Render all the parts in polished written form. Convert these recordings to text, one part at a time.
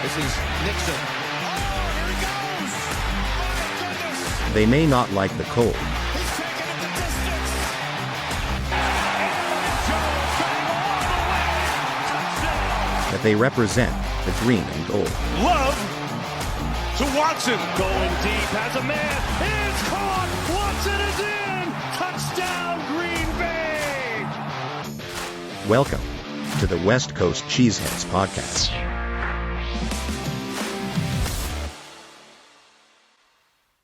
This is Nixon. Oh, here he goes! My goodness! They may not like the cold, He's taking it the distance! And Joe coming all the way! Touchdown! but they represent the green and gold. Love to Watson. Going deep, has a man. It's caught! Watson is in! Touchdown, Green Bay! Welcome to the West Coast Cheeseheads podcast.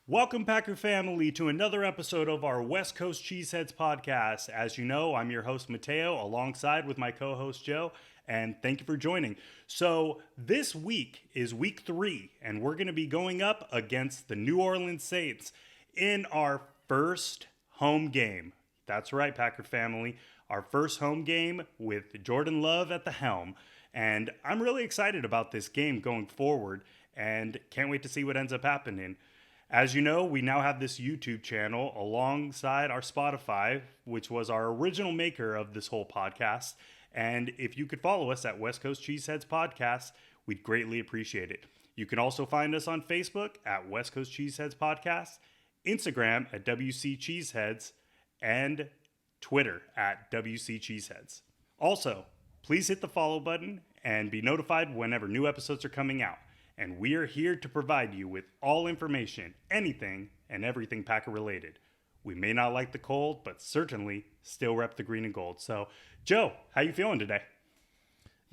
Welcome, Packer family, to another episode of our West Coast Cheeseheads podcast. As you know, I'm your host, Matteo, alongside with my co-host, Joe, and thank you for joining. So this week is week 3, and we're going to be going up against the New Orleans Saints in our first home game. That's right, Packer family, our first home game with Jordan Love at the helm. And I'm really excited about this game going forward, and can't wait to see what ends up happening. As you know, we now have this YouTube channel alongside our Spotify, which was our original maker of this whole podcast. And if you could follow us at West Coast Cheeseheads Podcast, we'd greatly appreciate it. You can also find us on Facebook at West Coast Cheeseheads Podcast, Instagram at WC Cheeseheads, and Twitter at WC Cheeseheads. Also, please hit the follow button and be notified whenever new episodes are coming out. And we are here to provide you with all information, anything and everything Packer related. We may not like the cold, but certainly still rep the green and gold. So, Joe, how you feeling today?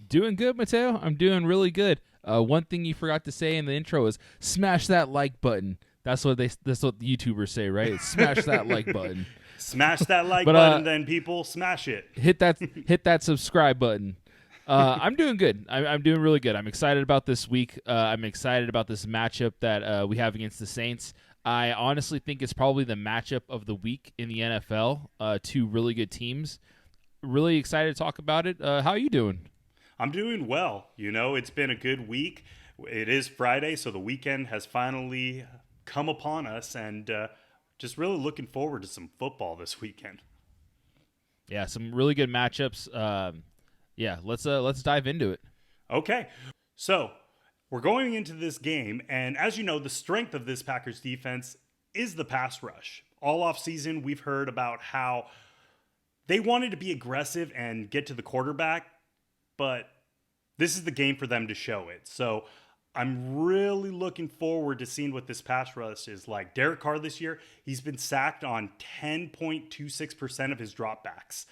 Doing good, Matteo. I'm doing really good. One thing you forgot to say in the intro is smash that like button. That's what the YouTubers say, right? Smash that like button. Smash that like button, then people smash it. Hit that subscribe button. I'm doing good. I'm doing really good. I'm excited about this week. I'm excited about this matchup that we have against the Saints. I honestly think it's probably the matchup of the week in the NFL. Two really good teams. Really excited to talk about it. How are you doing? I'm doing well. You know, it's been a good week. It is Friday, so the weekend has finally come upon us, and just really looking forward to some football this weekend. Yeah, some really good matchups. Yeah, let's dive into it. Okay, so we're going into this game, and as you know, the strength of this Packers defense is the pass rush. All offseason, we've heard about how they wanted to be aggressive and get to the quarterback, but this is the game for them to show it. So I'm really looking forward to seeing what this pass rush is like. Derek Carr this year, he's been sacked on 10.26% of his dropbacks.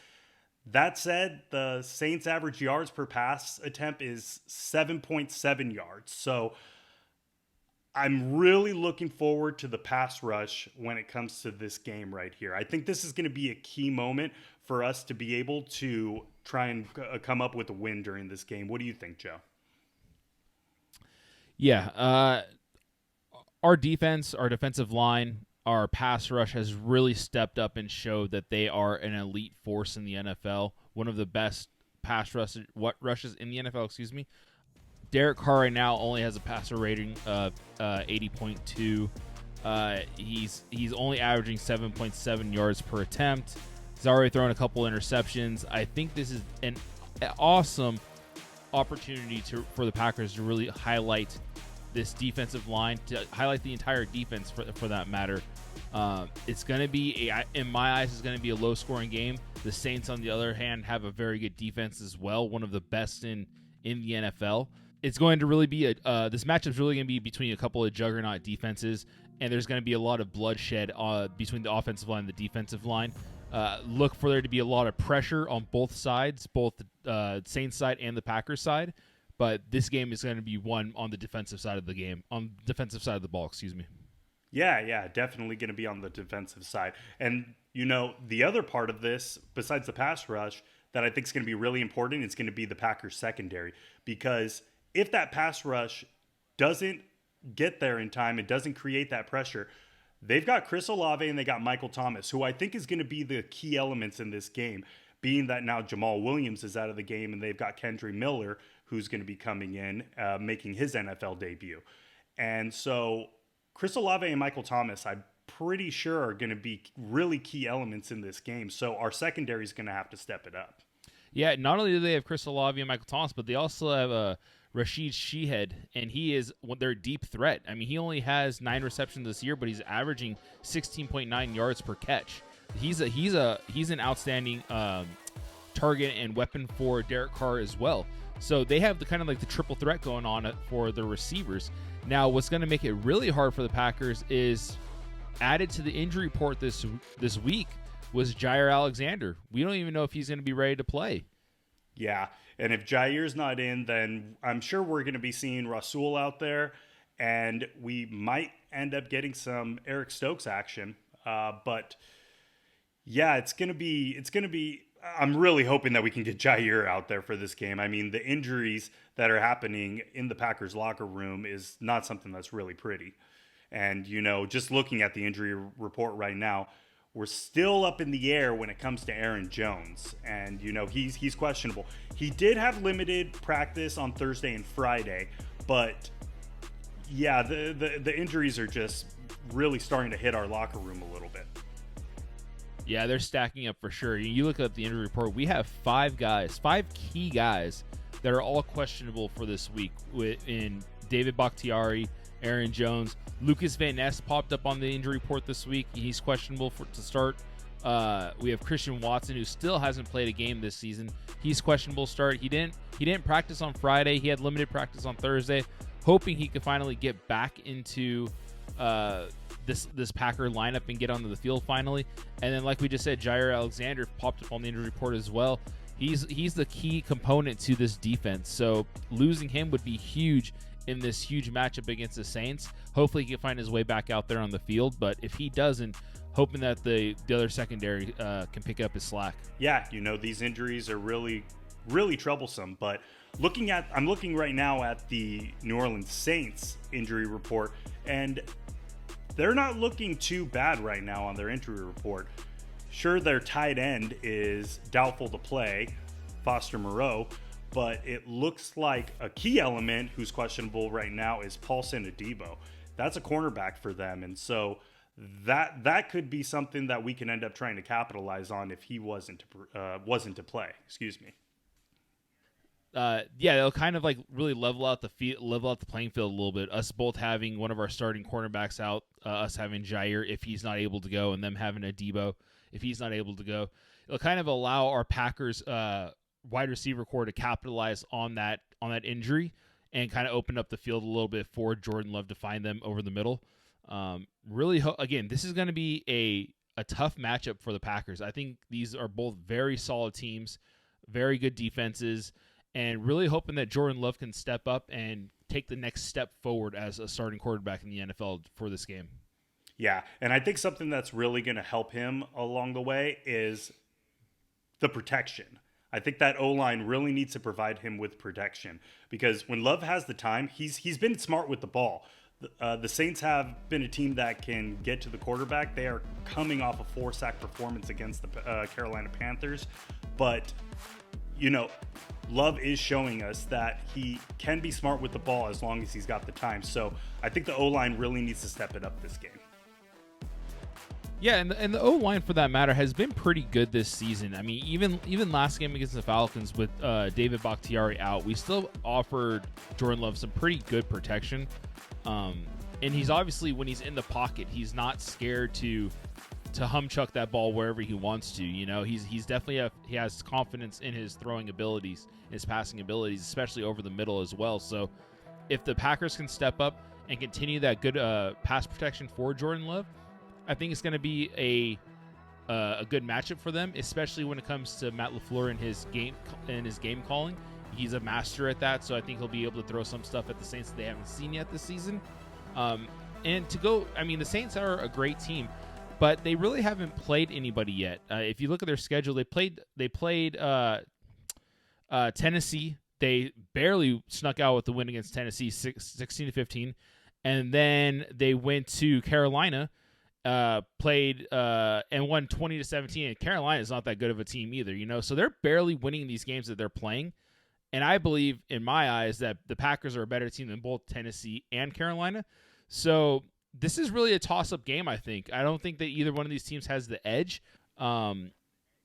That said, the Saints' average yards per pass attempt is 7.7 yards. So I'm really looking forward to the pass rush when it comes to this game right here. I think this is going to be a key moment for us to be able to try and come up with a win during this game. What do you think, Joe? Yeah, our defense, our defensive line, our pass rush has really stepped up and showed that they are an elite force in the NFL. One of the best pass rushes in the NFL, Derek Carr right now only has a passer rating of 80.2. He's only averaging 7.7 yards per attempt. He's already thrown a couple interceptions. I think this is an awesome opportunity for the Packers to really highlight this defensive line, to highlight the entire defense for that matter. It's going to be, in my eyes, it's going to be a low-scoring game. The Saints, on the other hand, have a very good defense as well, one of the best in the NFL. It's going to really be this matchup's really going to be between a couple of juggernaut defenses, and there's going to be a lot of bloodshed between the offensive line and the defensive line. Look for there to be a lot of pressure on both sides, both the Saints side and the Packers side. But this game is going to be won on the defensive side of the game, on the defensive side of the ball, Yeah, definitely going to be on the defensive side. And, you know, the other part of this, besides the pass rush, that I think is going to be really important, is going to be the Packers secondary. Because if that pass rush doesn't get there in time, it doesn't create that pressure, they've got Chris Olave and they got Michael Thomas, who I think is going to be the key elements in this game, being that now Jamal Williams is out of the game and they've got Kendry Miller, who's going to be coming in, making his NFL debut. And so Chris Olave and Michael Thomas, I'm pretty sure, are going to be really key elements in this game. So our secondary is going to have to step it up. Yeah, not only do they have Chris Olave and Michael Thomas, but they also have Rashid Shehead, and he is their deep threat. I mean, he only has 9 receptions this year, but he's averaging 16.9 yards per catch. He's an outstanding target and weapon for Derek Carr as well. So they have the kind of like the triple threat going on for the receivers. Now, what's going to make it really hard for the Packers is added to the injury report this week was Jair Alexander. We don't even know if he's going to be ready to play. Yeah, and if Jair's not in, then I'm sure we're going to be seeing Rasul out there, and we might end up getting some Eric Stokes action. But yeah, it's going to be. I'm really hoping that we can get Jair out there for this game. I mean, the injuries that are happening in the Packers locker room is not something that's really pretty. And, just looking at the injury report right now, we're still up in the air when it comes to Aaron Jones. And, he's questionable. He did have limited practice on Thursday and Friday, but yeah, the injuries are just really starting to hit our locker room a little bit. Yeah, they're stacking up for sure. You look at the injury report, we have 5 key guys that are all questionable for this week in David Bakhtiari, Aaron Jones. Lucas Van Ness popped up on the injury report this week. He's questionable to start. We have Christian Watson, who still hasn't played a game this season. He's questionable to start. He didn't practice on Friday. He had limited practice on Thursday, hoping he could finally get back into this Packer lineup and get onto the field finally. And then, like we just said, Jair Alexander popped up on the injury report as well. He's the key component to this defense. So losing him would be huge in this huge matchup against the Saints. Hopefully he can find his way back out there on the field. But if he doesn't, hoping that the other secondary can pick up his slack. Yeah, these injuries are really, really troublesome. But I'm looking right now at the New Orleans Saints injury report, and they're not looking too bad right now on their injury report. Sure, their tight end is doubtful to play, Foster Moreau, but it looks like a key element who's questionable right now is Paulson Adebo. That's a cornerback for them, and so that could be something that we can end up trying to capitalize on if he wasn't to play. Excuse me. Yeah, they'll kind of like really level out the playing field a little bit. Us both having one of our starting cornerbacks out, us having Jair if he's not able to go, and them having Adebo if he's not able to go. It'll kind of allow our Packers wide receiver core to capitalize on that injury and kind of open up the field a little bit for Jordan Love to find them over the middle. Again, this is going to be a tough matchup for the Packers. I think these are both very solid teams, very good defenses, and really hoping that Jordan Love can step up and take the next step forward as a starting quarterback in the NFL for this game. Yeah, and I think something that's really going to help him along the way is the protection. I think that O-line really needs to provide him with protection because when Love has the time, he's been smart with the ball. The Saints have been a team that can get to the quarterback. They are coming off a 4-sack performance against the Carolina Panthers, but Love is showing us that he can be smart with the ball as long as he's got the time. So I think the O-line really needs to step it up this game. Yeah, and the O-line for that matter has been pretty good this season. I mean, even last game against the Falcons with David Bakhtiari out, we still offered Jordan Love some pretty good protection. And he's obviously, when he's in the pocket, he's not scared to humchuck that ball wherever he wants to. He's definitely he has confidence in his throwing abilities, his passing abilities, especially over the middle as well. So if the Packers can step up and continue that good pass protection for Jordan Love, I think it's going to be a good matchup for them, especially when it comes to Matt LaFleur and his game calling. He's a master at that, so I think he'll be able to throw some stuff at the Saints that they haven't seen yet this season. The Saints are a great team, but they really haven't played anybody yet. If you look at their schedule, they played Tennessee. They barely snuck out with the win against Tennessee, 16-15, and then they went to Carolina. Played and won 20-17, and Carolina is not that good of a team either, so they're barely winning these games that they're playing. And I believe, in my eyes, that the Packers are a better team than both Tennessee and Carolina. So this is really a toss-up game, I think. I don't think that either one of these teams has the edge. I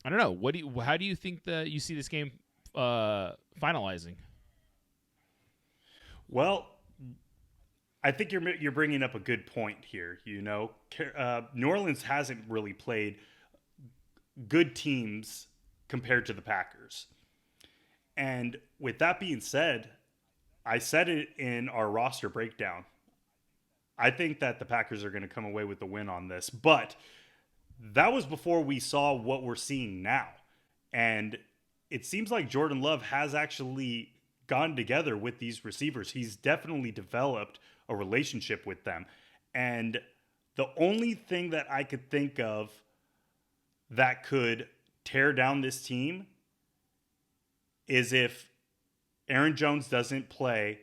don't know. How do you think that you see this game finalizing? Well, I think you're bringing up a good point here. New Orleans hasn't really played good teams compared to the Packers. And with that being said, I said it in our roster breakdown. I think that the Packers are going to come away with the win on this, but that was before we saw what we're seeing now. And it seems like Jordan Love has actually gone together with these receivers. He's definitely developed a relationship with them. And the only thing that I could think of that could tear down this team is if Aaron Jones doesn't play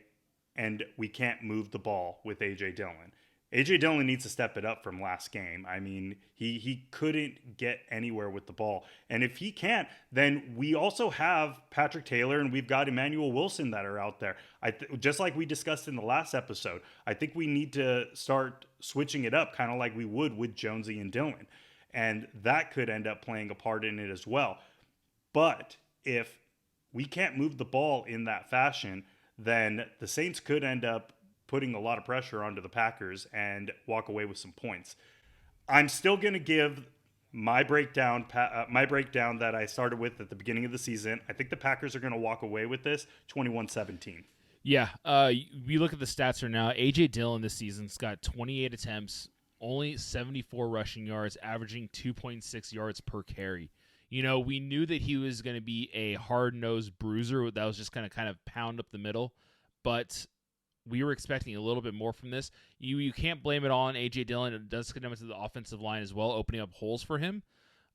and we can't move the ball with A.J. Dillon. A.J. Dillon needs to step it up from last game. I mean, he couldn't get anywhere with the ball. And if he can't, then we also have Patrick Taylor and we've got Emmanuel Wilson that are out there. Just like we discussed in the last episode, I think we need to start switching it up, kind of like we would with Jonesy and Dillon. And that could end up playing a part in it as well. But if we can't move the ball in that fashion, then the Saints could end up putting a lot of pressure onto the Packers and walk away with some points. I'm still going to give my breakdown that I started with at the beginning of the season. I think the Packers are going to walk away with this 21-17. Yeah, we look at the stats right now. A.J. Dillon this season's got 28 attempts, only 74 rushing yards, averaging 2.6 yards per carry. We knew that he was going to be a hard-nosed bruiser that was just going to kind of pound up the middle, but we were expecting a little bit more from this. You can't blame it all on A.J. Dillon. It does come into the offensive line as well, opening up holes for him.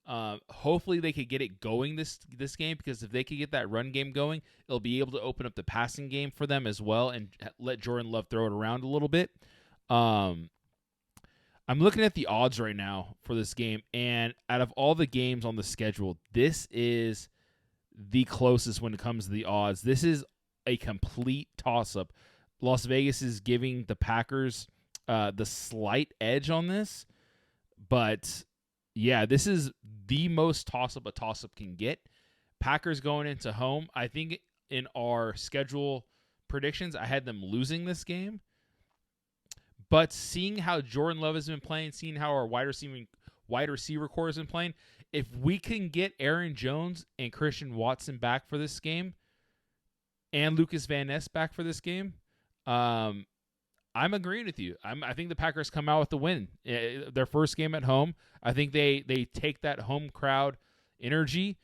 Hopefully they could get it going this game, because if they could get that run game going, it'll be able to open up the passing game for them as well and let Jordan Love throw it around a little bit. I'm looking at the odds right now for this game, and out of all the games on the schedule, this is the closest when it comes to the odds. This is a complete toss-up. Las Vegas is giving the Packers the slight edge on this, but yeah, this is the most toss-up a toss-up can get. Packers going into home. I think in our schedule predictions, I had them losing this game. But seeing how Jordan Love has been playing, seeing how our wide receiver core has been playing, if we can get Aaron Jones and Christian Watson back for this game, and Lucas Van Ness back for this game, I'm agreeing with you. I think the Packers come out with the win. Their first game at home, I think they take that home crowd energy,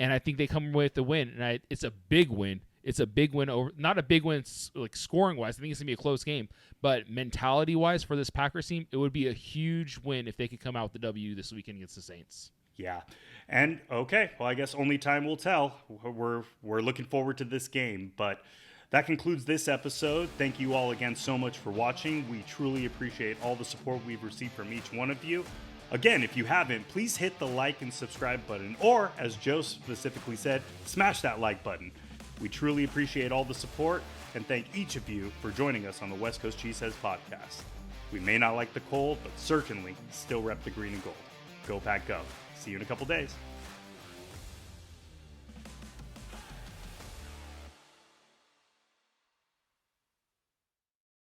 and I think they come away with the win. And it's a big win. It's a big win over, not a big win like scoring wise. I think it's gonna be a close game, but mentality wise for this Packers team, it would be a huge win if they could come out with the W this weekend against the Saints. Yeah, and okay, well, I guess only time will tell. We're looking forward to this game, but that concludes this episode. Thank you all again so much for watching. We truly appreciate all the support we've received from each one of you. Again, if you haven't, please hit the like and subscribe button, or as Joe specifically said, smash that like button. We truly appreciate all the support and thank each of you for joining us on the West Coast Cheeseheads podcast. We may not like the cold, but certainly still rep the green and gold. Go Pack Go. See you in a couple days.